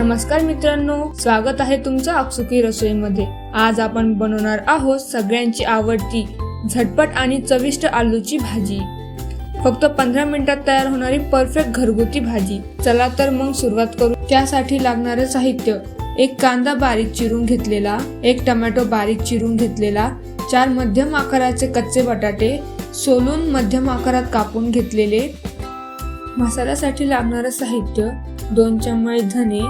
नमस्कार मित्रांनो, स्वागत आहे तुमचं आपसुकी रसोईमध्ये। आज आपण बनवणार आहोत सगळ्यांची आवडती झटपट आणि चविष्ट आलूची भाजी। फक्त 15 मिनिटात तयार होणारी परफेक्ट घरगुती भाजी। चला तर मग सुरुवात करू। त्यासाठी लागणारे साहित्य: एक कांदा बारीक चिरून घेतलेला, एक टोमॅटो बारीक चिरून घेतलेला, 4 मध्यम आकाराचे कच्चे बटाटे सोलून मध्यम आकारात कापून घेतलेले। मसाल्यासाठी लागणारे साहित्य: 2 चम्मच धने,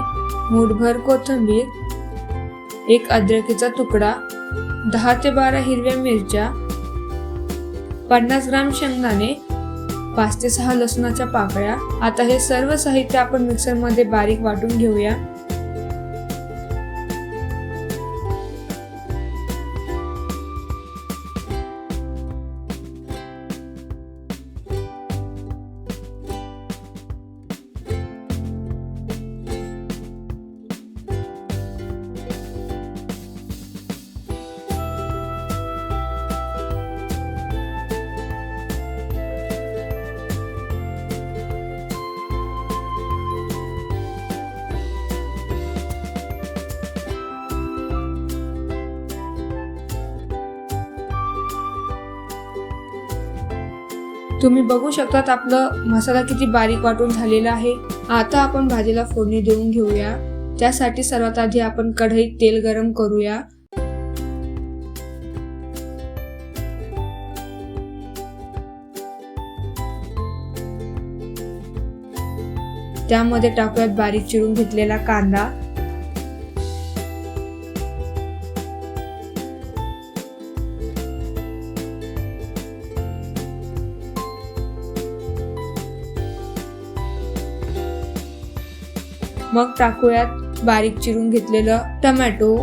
मूठभर कोथिंबीर, 1 अद्रकीचा तुकडा, 10 ते 12 हिरव्या मिरच्या, 50 ग्राम शेंगदाणे, 5 ते 6 लसणाच्या पाकळ्या। आता हे सर्व साहित्य आपण मिक्सर मध्ये बारीक वाटून घेऊया। तुम्ही बघू शकतात आपलं मसाला किती बारीक वाटून झालेला आहे। आता आपण भाजीला फोडणी देऊन घेऊया। त्यासाठी सर्वात आधी आपण कढईत तेल गरम करूया। त्यामध्ये टाकूयात बारीक चिरून घेतलेला कांदा, मग टाकूयात बारीक चिरून घेतलेलं टोमॅटो,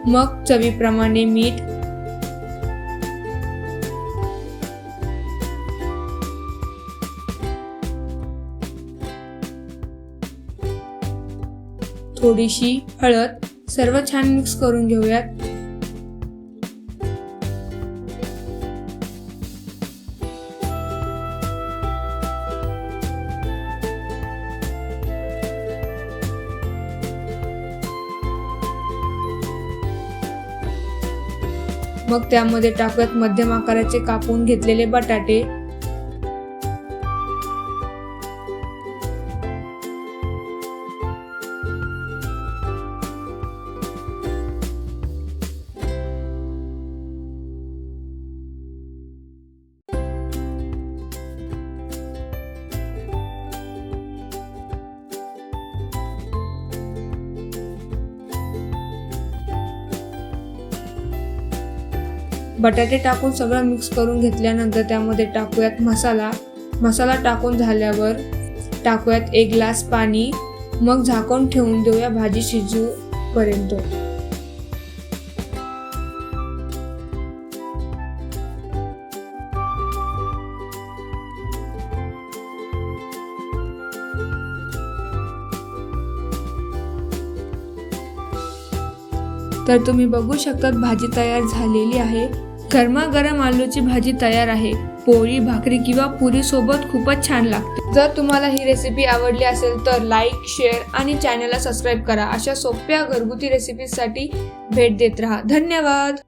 मग चवीप्रमाणे मीठ, थोडीशी हळद। सर्व छान मिक्स करून घेऊयात। मग त्यामध्ये टाकूयात मध्यम आकाराचे कापून घेतलेले बटाटे, बटाटे टाकून सगळं मिक्स करून घेतल्यानंतर त्यामध्ये टाकूयात मसाला टाकून झाल्यावर टाकूयात 1 ग्लास पाणी। मग झाकून ठेवून देऊया भाजी शिजू पर्यंत। तर तुम्ही बघू शकता भाजी तयार झालेली आहे। गरमागरम आलूची भाजी तयार आहे। पोळी, भाकरी किंवा पुरी सोबत खूपच छान लागते। जर तुम्हाला ही रेसिपी आवडली असेल तर लाईक, शेअर आणि चॅनलला सबस्क्राईब करा। अशा सोप्या घरगुती रेसिपीसाठी भेट देत राहा। धन्यवाद।